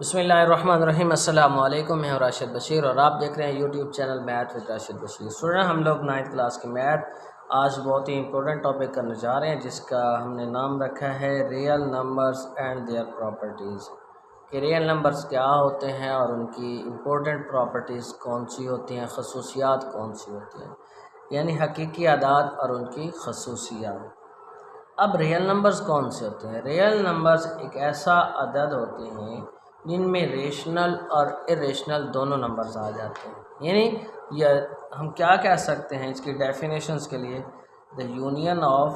बिस्मिल्लाहिर्रहमानिर्रहीम। अस्सलामु अलैकुम। मैं हूं राशिद बशीर और आप देख रहे हैं YouTube channel math with Rashid Bashir. Student, हम लोग 9th क्लास के मैथ आज बहुत ही इंपॉर्टेंट टॉपिक करने जा रहे हैं जिसका हमने नाम रखा है real numbers and their properties. कि रियल नंबर्स क्या होते हैं और उनकी इम्पोर्टेंट प्रॉपर्टीज़ कौन सी होती हैं, खसूसियात कौन सी होती हैं, यानी हकीकी अदाद और उनकी खसूसियात। अब रियल नंबर्स कौन से होते हैं? रियल नंबर्स एक ऐसा अदद होते हैं जिनमें रेशनल और इरेशनल दोनों नंबर्स आ जाते हैं। यानी यह हम क्या कह सकते हैं इसकी डेफिनेशंस के लिए, the union of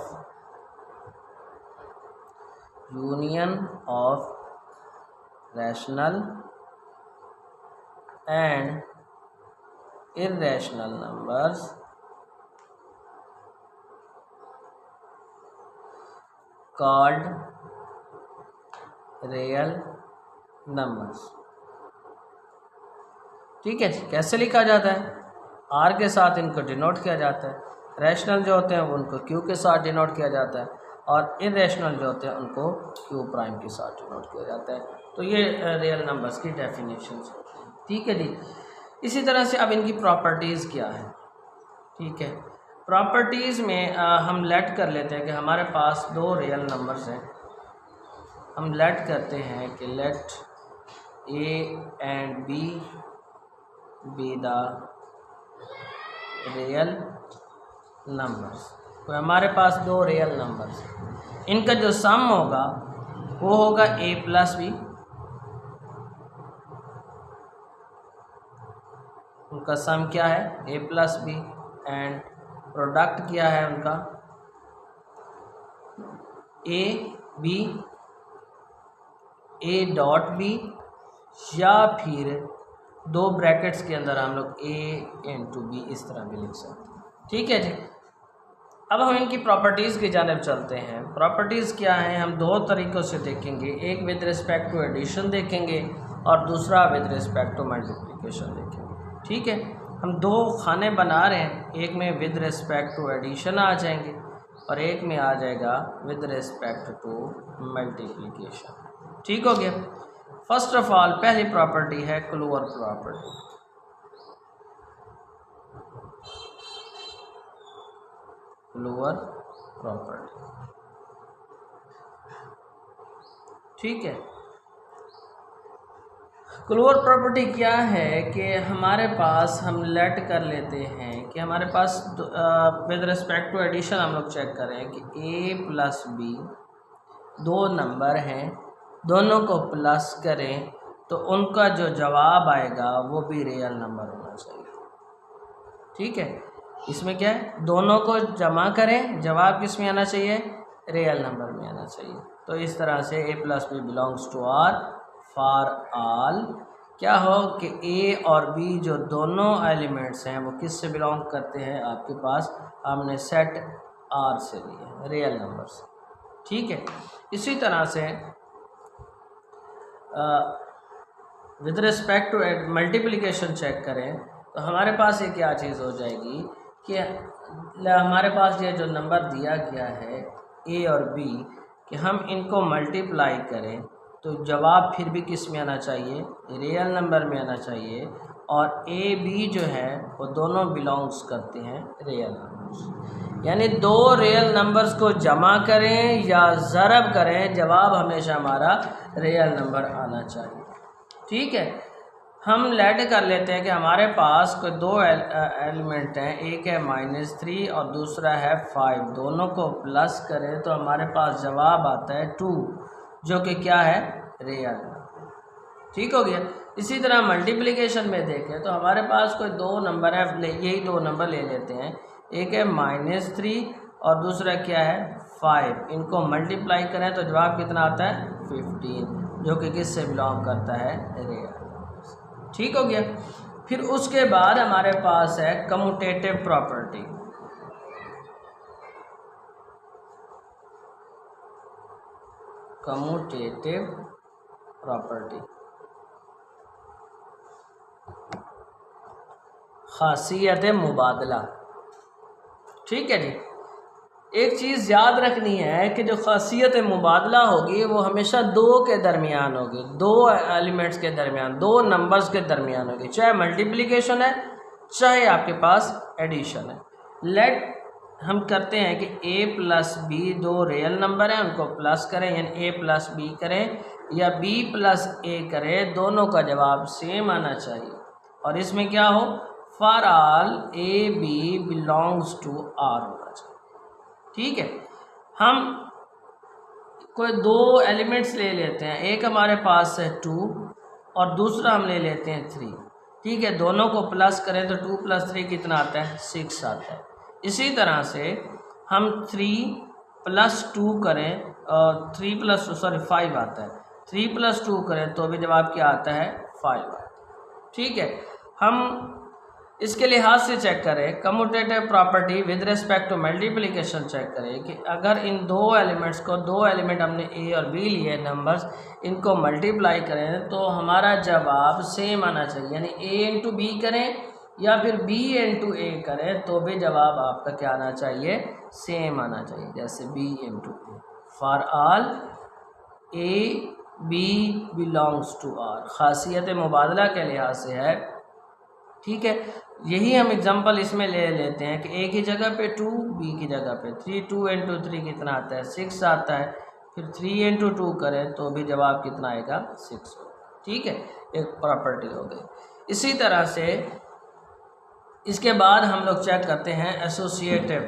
rational and irrational numbers called real numbers. ठीक है जी। कैसे लिखा जाता है? आर के साथ इनको डिनोट किया जाता है। रैशनल जो होते हैं वो उनको क्यू के साथ डिनोट किया जाता है और इरेशनल जो होते हैं उनको क्यू प्राइम के साथ डिनोट किया जाता है। तो ये रियल नंबर्स की डेफिनेशंस होती हैं। ठीक है जी। इसी तरह से अब इनकी प्रॉपर्टीज़ क्या है? ठीक है, प्रॉपर्टीज़ में हम लेट कर लेते हैं कि हमारे पास दो रियल नंबर्स हैं। हम लेट करते हैं कि let A and B be the real numbers. तो हमारे पास दो रियल नंबर्स, इनका जो सम होगा वो होगा ए प्लस बी। उनका सम क्या है? A plus B. And product क्या है उनका? A B, A dot B, या फिर दो ब्रैकेट्स के अंदर हम लोग ए इंटू बी इस तरह भी लिख सकते हैं। ठीक है जी। अब हम इनकी प्रॉपर्टीज़ की जानिब चलते हैं। प्रॉपर्टीज़ क्या हैं हम दो तरीक़ों से देखेंगे, एक विद रिस्पेक्ट टू एडिशन देखेंगे और दूसरा विद रिस्पेक्ट टू मल्टीप्लिकेशन देखेंगे। ठीक है, हम दो खाने बना रहे हैं, एक में विद रिस्पेक्ट टू एडिशन आ जाएंगे और एक में आ जाएगा विद रिस्पेक्ट टू मल्टीप्लिकेशन। ठीक हो गया। फर्स्ट ऑफ ऑल पहली प्रॉपर्टी है क्लोवर प्रॉपर्टी। क्लोवर प्रॉपर्टी, ठीक है। क्लोवर प्रॉपर्टी क्या है कि हमारे पास हम लेट कर लेते हैं कि हमारे पास विद रिस्पेक्ट टू एडिशन हम लोग चेक करें कि ए प्लस बी दो नंबर हैं, दोनों को प्लस करें तो उनका जो जवाब आएगा वो भी रियल नंबर होना चाहिए। ठीक है, इसमें क्या है, दोनों को जमा करें, जवाब किस में आना चाहिए? रियल नंबर में आना चाहिए। तो इस तरह से A plus B belongs to R for all क्या हो कि ए और बी जो दोनों एलिमेंट्स हैं वो किस से बिलोंग करते हैं? आपके पास हमने सेट आर से लिए, रियल नंबर्स। ठीक है, इसी तरह से with respect to multiplication check करें तो हमारे पास ये क्या चीज़ हो जाएगी कि हमारे पास ये जो नंबर दिया गया है ए और बी कि हम इनको मल्टीप्लाई करें तो जवाब फिर भी किस में आना चाहिए? रियल नंबर में आना चाहिए। और ए बी जो है वो दोनों बिलोंग्स करते हैं रियल नंबर्स। यानी दो रियल नंबर्स को जमा करें या ज़रब करें, जवाब हमेशा हमारा रियल नंबर आना चाहिए। ठीक है, हम लेट कर लेते हैं कि हमारे पास कोई दो एलिमेंट हैं, एक है -3 और दूसरा है 5, दोनों को प्लस करें तो हमारे पास जवाब आता है 2 जो कि क्या है? रियल। ठीक हो गया। इसी तरह मल्टीप्लिकेशन में देखें तो हमारे पास कोई दो नंबर है, यही दो नंबर ले लेते हैं, एक है -3 और दूसरा क्या है? 5। इनको मल्टीप्लाई करें तो जवाब कितना आता है? 15 जो कि किस से बिलोंग करता है? रियल। ठीक हो गया। फिर उसके बाद हमारे पास है कम्यूटेटिव प्रॉपर्टी। कम्यूटेटिव प्रॉपर्टी, खासियत मुबादला। ठीक है जी। एक चीज़ याद रखनी है कि जो खासियत मुबादला होगी वो हमेशा दो के दरमियान होगी, दो एलिमेंट्स के दरमियान, दो नंबर्स के दरमियान होगी, चाहे मल्टीप्लिकेशन है चाहे आपके पास एडिशन है। लेट हम करते हैं कि a प्लस बी दो रियल नंबर हैं, उनको प्लस करें, यानी a प्लस बी करें या b प्लस a करें, दोनों का जवाब सेम आना चाहिए। और इसमें क्या हो, for all a b belongs to r होना चाहिए। ठीक है, हम कोई दो एलिमेंट्स ले लेते हैं, एक हमारे पास है 2 और दूसरा हम ले लेते हैं 3। ठीक है, दोनों को प्लस करें तो 2 + 3 कितना आता है, 6 आता है। इसी तरह से हम 3 + 2 करें और 5 आता है, 3 + 2 करें तो भी जवाब क्या आता है, 5 आता है। ठीक है, हम इसके लिहाज से चेक करें, commutative property with respect to multiplication check करें कि अगर इन दो एलिमेंट्स को, दो एलिमेंट हमने ए और बी लिए नंबर्स, इनको मल्टीप्लाई करें तो हमारा जवाब सेम आना चाहिए, यानी ए इंटू बी करें या फिर बी इंटू ए करें तो भी जवाब आपका क्या आना चाहिए, सेम आना चाहिए। जैसे B into A, for all A B belongs to R, खासियत मुबादला के लिहाज से है। ठीक है, यही हम एग्जांपल इसमें ले लेते हैं कि ए की जगह पे 2, बी की जगह पे 3, 2 इंटू 3 कितना आता है, 6 आता है, फिर 3 इंटू 2 करें तो भी जवाब कितना आएगा, 6 होगा। ठीक है, एक प्रॉपर्टी हो गई। इसी तरह से इसके बाद हम लोग चेक करते हैं एसोसिएटिव।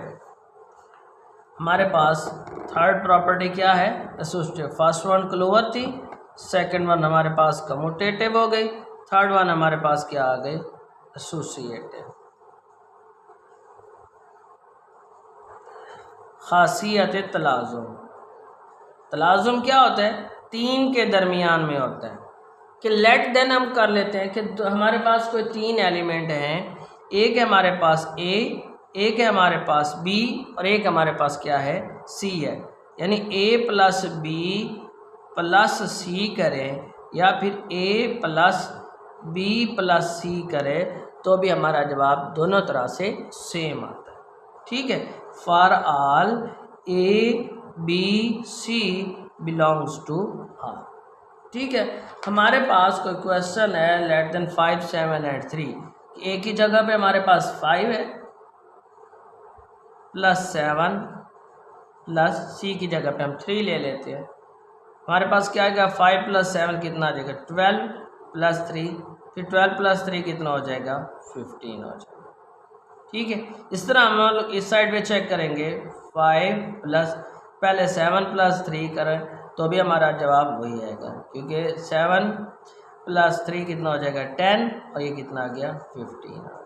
हमारे पास थर्ड प्रॉपर्टी क्या है, एसोसिएटिव। फर्स्ट वन क्लोवर थी, सेकंड वन हमारे पास कम्यूटेटिव हो गई, थर्ड वन हमारे पास क्या आ गई, एसोसिएटिव। खासियत तलाजुम। तलाजुम क्या होता है, तीन के दरमियान में होता है। कि लेट देन हम कर लेते हैं कि हमारे पास कोई तीन एलिमेंट हैं, एक है हमारे पास ए, एक है हमारे पास बी और एक हमारे पास क्या है, सी है। यानी ए प्लस बी प्लस सी करें या फिर ए प्लस बी प्लस सी करें तो भी हमारा जवाब दोनों तरह से सेम आता है। ठीक है, for all A B C belongs to R. ठीक है, हमारे पास कोई क्वेश्चन है लेट देन 5 7 8 3, ए की जगह पे हमारे पास 5 है प्लस 7 प्लस सी की जगह पे हम 3 ले लेते हैं। हमारे पास क्या आएगा, 5 + 7 कितना आ जाएगा, 12 + 3, फिर 12 + 3 कितना हो जाएगा, 15 हो जाएगा। ठीक है, इस तरह हम लोग इस साइड पे चेक करेंगे, 5 प्लस पहले 7 + 3 करें तो भी हमारा जवाब वही आएगा, क्योंकि 7 + 3 कितना हो जाएगा, 10 और ये कितना आ गया, 15।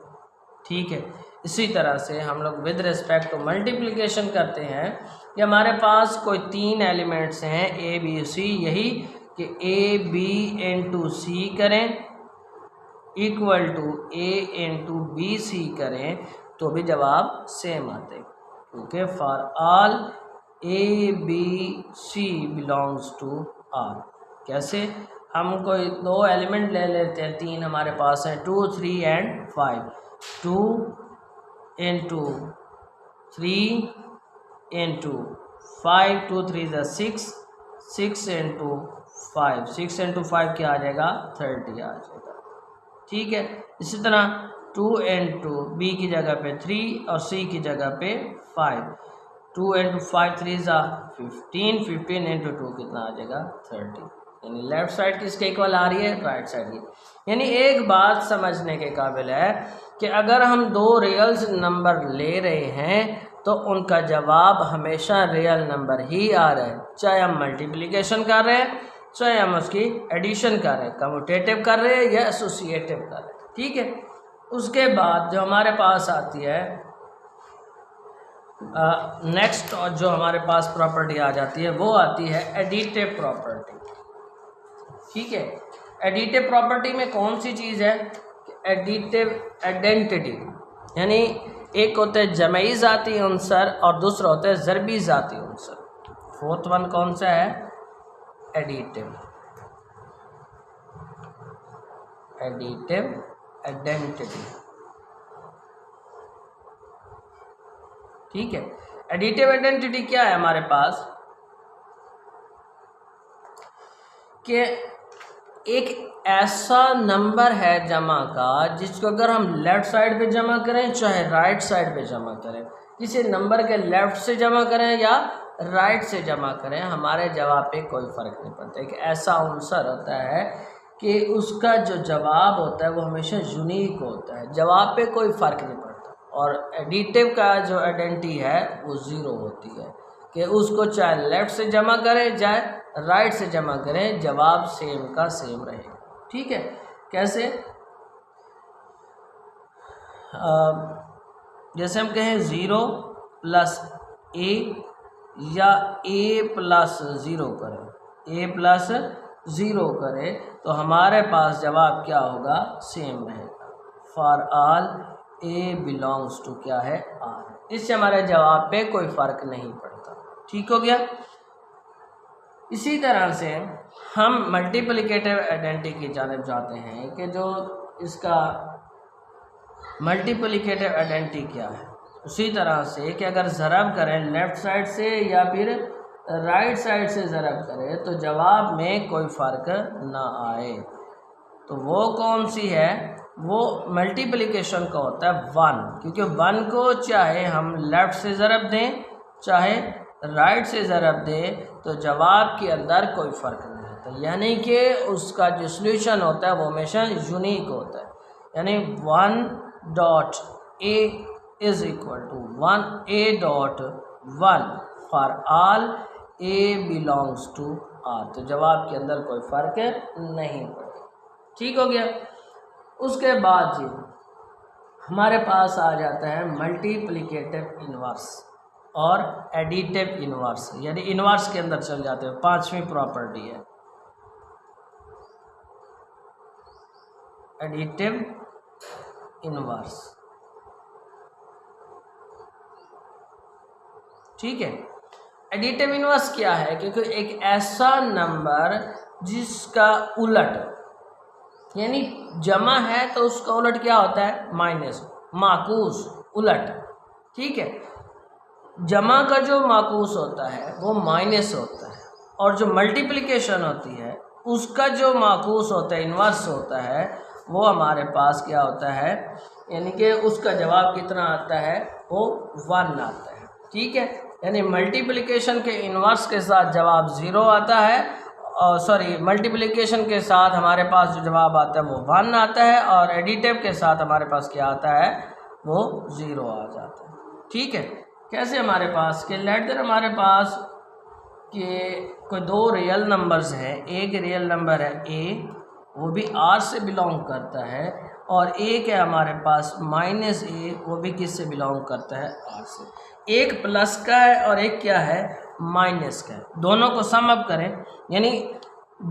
ठीक है, इसी तरह से हम लोग विद रिस्पेक्ट टू मल्टीप्लिकेशन करते हैं कि हमारे पास कोई तीन एलिमेंट्स हैं ए बी सी, यही कि ए बी इंटू सी करें equal to A into B C करें तो भी जवाब सेम आते, क्योंकि for all A B C belongs to R. कैसे, हम कोई दो एलिमेंट ले लेते हैं, तीन हमारे पास हैं, 2 3 and 5, 2 into 3 into 5, 2 3 6, 6 into 5, 6 into 5 क्या आ जाएगा, 30 आ जाएगा। ठीक है, इसी तरह 2 इंटू बी की जगह पे 3 और सी की जगह पे 5, 2 इंटू 5 3 15, 15 इंटू 2 कितना आ जाएगा, 30। यानी लेफ्ट साइड किसके इक्वल आ रही है, राइट साइड की। यानी एक बात समझने के काबिल है कि अगर हम दो रियल्स नंबर ले रहे हैं तो उनका जवाब हमेशा रियल नंबर ही आ रहा है, चाहे हम मल्टीप्लिकेशन कर रहे हैं चाहे हम उसकी एडिशन कर रहे हैं, कम्यूटेटिव कर रहे हैं या एसोसिएटिव कर रहे हैं। ठीक है, उसके बाद जो हमारे पास आती है नेक्स्ट जो हमारे पास प्रॉपर्टी आ जाती है वो आती है एडिटिव प्रॉपर्टी। ठीक है, एडिटिव प्रॉपर्टी में कौन सी चीज़ है, एडिटिव आइडेंटिटी, यानी एक होते हैं जमई ज़ाती अंसर और दूसरा होता है ज़रबी ज़ाती अंसर। फोर्थ वन कौन सा है, एडिटिव आइडेंटिटी। ठीक है, एडिटिव आइडेंटिटी क्या है हमारे पास कि एक ऐसा नंबर है जमा का जिसको अगर हम लेफ़्ट साइड पे जमा करें चाहे राइट साइड पे जमा करें, किसी नंबर के लेफ़्ट से जमा करें या राइट से जमा करें, हमारे जवाब पे कोई फ़र्क नहीं पड़ता। एक ऐसा आंसर होता है कि उसका जो जवाब होता है वो हमेशा यूनिक होता है, जवाब पे कोई फ़र्क नहीं पड़ता। और एडिटिव का जो आइडेंटिटी है वो ज़ीरो होती है कि उसको चाहे लेफ़्ट से जमा करें चाहे राइट से जमा करें, जवाब सेम का सेम रहेगा। ठीक है, कैसे? जैसे हम कहें 0 प्लस ए या a प्लस 0 करें, a प्लस 0 करें तो हमारे पास जवाब क्या होगा? सेम रहेगा। For all a belongs to क्या है? R। इससे हमारे जवाब पे कोई फ़र्क नहीं पड़ता। ठीक हो गया। इसी तरह से हम मल्टीप्लिकेटिव आइडेंटिटी की जानिब जाते हैं कि जो इसका मल्टीप्लिकेटिव आइडेंटिटी क्या है। उसी तरह से कि अगर ज़रब करें लेफ़्ट साइड से या फिर राइट साइड से ज़रब करें तो जवाब में कोई फ़र्क ना आए, तो वो कौन सी है? वो मल्टीप्लिकेशन का होता है 1, क्योंकि 1 को चाहे हम लेफ़्ट से ज़रब दें चाहे राइट से ज़रब दें तो जवाब के अंदर कोई फ़र्क नहीं होता, यानी कि उसका जो सॉल्यूशन होता है वो हमेशा यूनिक होता है। यानी 1.a is equal to 1a.1 for all a belongs to R, तो जवाब के अंदर कोई फ़र्क नहीं पड़ेगा। ठीक हो गया। उसके बाद जी हमारे पास आ जाता है मल्टीप्लिकेटिव इन्वर्स और एडिटिव इन्वर्स, यानी इन्वर्स के अंदर चल जाते हैं। 5वीं प्रॉपर्टी है एडिटिव इन्वर्स। ठीक है, एडिटिव इन्वर्स क्या है? क्योंकि एक ऐसा नंबर जिसका उलट, यानी जमा है तो उसका उलट क्या होता है? माइनस, माकूस, उलट। ठीक है, जमा का जो माकूस होता है वो माइनस होता है, और जो मल्टीप्लिकेशन होती है उसका जो माकूस होता है, इन्वर्स होता है, वो हमारे पास क्या होता है? यानी कि उसका जवाब कितना आता है? वो 1 आता है। ठीक है, यानी मल्टीप्लिकेशन के इन्वर्स के साथ जवाब 0 आता है, और सॉरी मल्टीप्लिकेशन के साथ हमारे पास जो जवाब आता है वो 1 आता है, और एडिटिव के साथ हमारे पास क्या आता है? वो 0 आ जाता है। ठीक है, कैसे? हमारे पास कि लेट देयर हमारे पास कि कोई 2 रियल नंबर्स हैं। एक रियल नंबर है a, वो भी R से बिलोंग करता है, और एक है हमारे पास -a, वो भी किस से बिलोंग करता है? R से। एक प्लस का है और एक क्या है? माइनस का है। दोनों को सम अप करें, यानी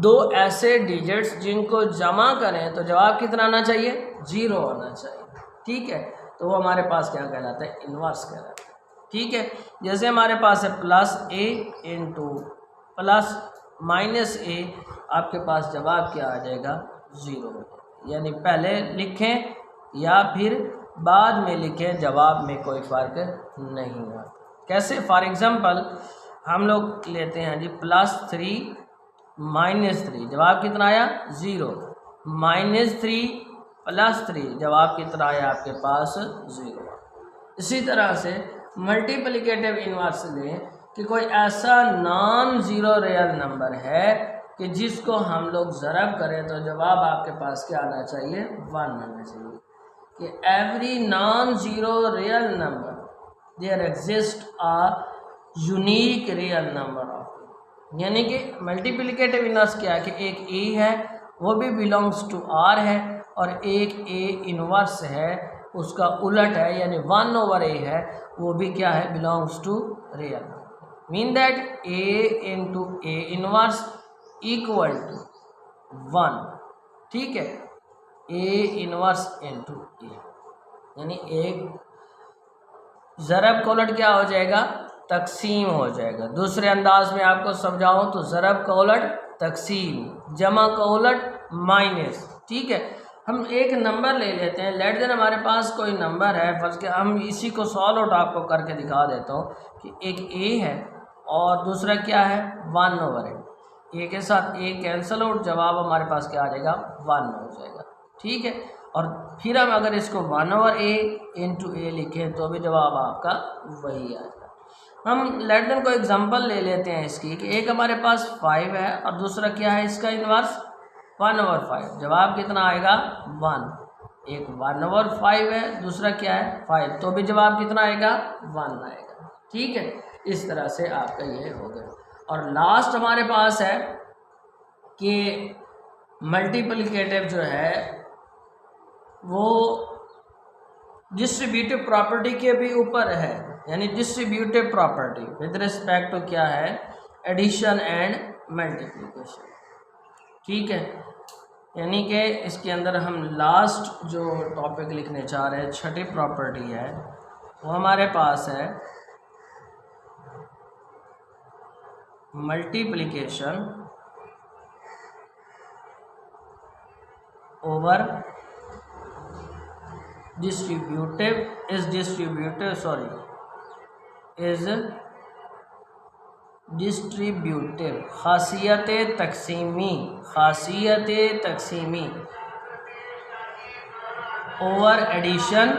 2 ऐसे डिजिट्स जिनको जमा करें तो जवाब कितना आना चाहिए? 0 आना चाहिए। ठीक है, तो वो हमारे पास क्या कहलाता है? इन्वर्स कहलाता है। ठीक है, जैसे हमारे पास है +a इंटू प्लस -a, आपके पास जवाब क्या आ जाएगा? 0 हो जाएगा। यानी पहले लिखें या फिर बाद में लिखें, जवाब में कोई फ़र्क नहीं आता। कैसे? फॉर एग्ज़ाम्पल हम लोग लेते हैं जी +3 -3, जवाब कितना आया? 0। -3 +3, जवाब कितना आया आपके पास? 0। इसी तरह से मल्टीप्लिकेटिव इन्वर्स लें कि कोई ऐसा नॉन ज़ीरो रियल नंबर है कि जिसको हम लोग ज़रब करें तो जवाब आपके पास क्या आना चाहिए? 1 आना चाहिए। कि every non zero real number there exist a unique real number of, यानी कि मल्टीप्लिकेटिव इन्वर्स क्या है कि एक ए है वो भी बिलोंग्स टू R है, और एक ए इन्वर्स है उसका उलट है, यानी 1/a है, वो भी क्या है? Belongs to real. Mean that a into A inverse equal to 1। ठीक है, a इन्वर्स इंटू ए, यानी एक ज़रब का उलट क्या हो जाएगा? तकसीम हो जाएगा। दूसरे अंदाज में आपको समझाऊं तो ज़रब का उलट तकसीम, जमा का उलट माइनस। ठीक है, हम एक नंबर ले लेते हैं, लेट देन हमारे पास कोई नंबर है, फर्स्ट के हम इसी को सॉल्व आउट आपको करके दिखा देता हूँ कि एक ए है और दूसरा क्या है 1/a। ए के साथ ए कैंसिल आउट, जवाब हमारे पास क्या आ जाएगा 1 हो जाएगा। ठीक है, और फिर हम अगर इसको 1/a इंटू ए लिखें तो भी जवाब आपका वही आएगा। हम लेट देन को एग्जांपल ले लेते हैं इसकी कि एक हमारे पास 5 है और दूसरा क्या है इसका इन्वर्स 1/5। जवाब कितना आएगा 1। एक 1/5 है, दूसरा क्या है 5, तो भी जवाब कितना आएगा 1 आएगा। ठीक है, इस तरह से आपका ये हो गया। और लास्ट हमारे पास है कि मल्टीप्लिकेटिव जो है वो डिस्ट्रीब्यूटिव प्रॉपर्टी के भी ऊपर है, यानी distributive property with respect to क्या है एडिशन एंड मल्टीप्लिकेशन। ठीक है, यानी कि इसके अंदर हम लास्ट जो टॉपिक लिखने चाह रहे हैं, छठी प्रॉपर्टी है, वो हमारे पास है multiplication over distributive is distributive खासियत तकसीमी ओवर एडिशन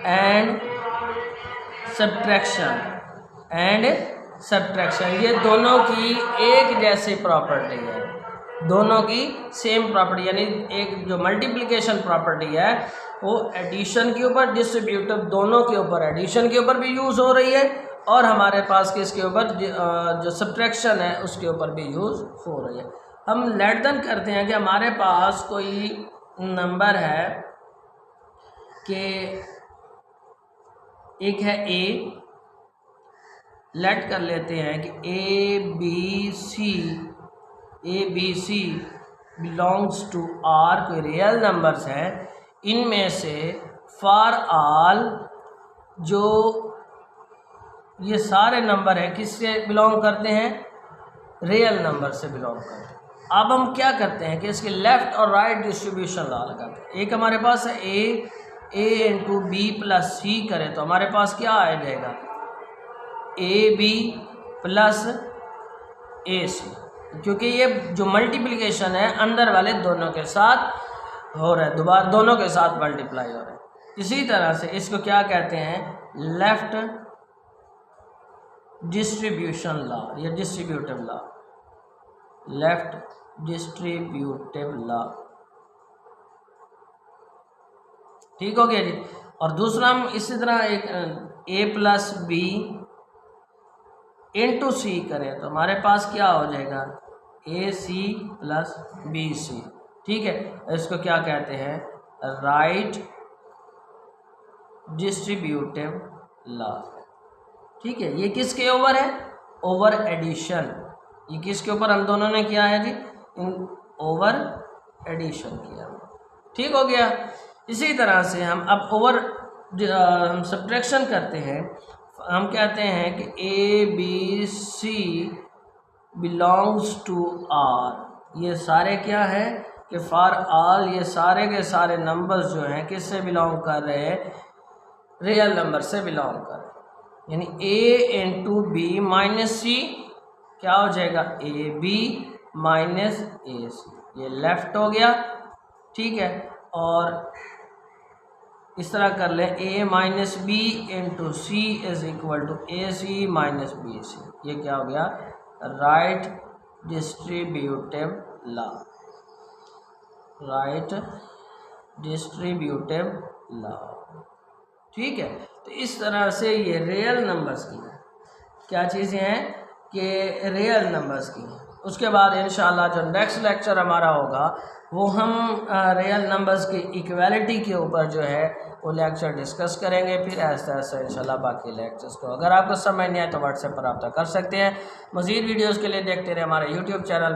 एंड सब्ट्रैक्शन ये दोनों की एक जैसी प्रॉपर्टी है, दोनों की सेम प्रॉपर्टी, यानी एक जो मल्टीप्लिकेशन प्रॉपर्टी है वो एडिशन के ऊपर डिस्ट्रीब्यूटिव दोनों के ऊपर, एडिशन के ऊपर भी यूज़ हो रही है और हमारे पास किसके ऊपर जो सब्ट्रैक्शन है उसके ऊपर भी यूज़ हो रही है। हम लेट देन करते हैं कि हमारे पास कोई नंबर है कि एक है ए, लेट कर लेते हैं कि A B C belongs to R, कोई रियल नंबर्स हैं, इनमें से फॉर ऑल जो ये सारे नंबर हैं किससे बिलोंग करते हैं, रियल नंबर से बिलोंग करते हैं। अब हम क्या करते हैं कि इसके लेफ़्ट और राइट डिस्ट्रीब्यूशन लॉ लगाते हैं। एक हमारे पास है ए इंटू बी प्लस सी करें तो हमारे पास क्या आ जाएगा ए बी प्लस ए सी, क्योंकि ये जो मल्टीप्लिकेशन है अंदर वाले दोनों के साथ हो रहा है, दोबारा दोनों के साथ मल्टीप्लाई हो रहा है। इसी तरह से इसको क्या कहते हैं लेफ्ट डिस्ट्रीब्यूशन लॉ या distributive law, left distributive law. ठीक हो गया जी। और दूसरा हम इसी तरह एक ए प्लस बी इंटू सी करें तो हमारे पास क्या हो जाएगा ए सी प्लस बी सी। ठीक है, इसको क्या कहते हैं राइट डिस्ट्रीब्यूटिव लॉ। ठीक है, ये किसके ओवर है ओवर एडिशन, ये किसके ऊपर हम दोनों ने किया है जी इन ओवर एडिशन किया। ठीक हो गया। इसी तरह से हम अब हम सब्ट्रैक्शन करते हैं, हम कहते हैं कि A B C belongs to R, ये सारे क्या है कि फॉर ऑल ये सारे के सारे नंबर्स जो हैं किससे बिलोंग कर रहे हैं रियल नंबर से बिलोंग कर रहे हैं, यानी ए इंटू बी माइनस सी क्या हो जाएगा ए बी माइनस ए सी, ये लेफ्ट हो गया। ठीक है, और इस तरह कर लें A minus B into C is equal to A C minus B C, ये क्या हो गया right distributive law, right distributive law. ठीक है, तो इस तरह से ये रियल नंबर्स की क्या चीज़ें हैं कि रियल नंबर्स की। उसके बाद इंशाल्लाह जो नेक्स्ट लेक्चर हमारा होगा वो हम रियल नंबर्स की इक्वालिटी के ऊपर जो है वो लेक्चर डिस्कस करेंगे। फिर ऐसा ऐसा इंशाल्लाह बाकी लेक्चर्स को अगर आपको समझ नहीं आए तो व्हाट्सएप पर रब्ता कर सकते हैं। मज़ीद वीडियोज़ के लिए देखते रहे हमारे यूट्यूब चैनल।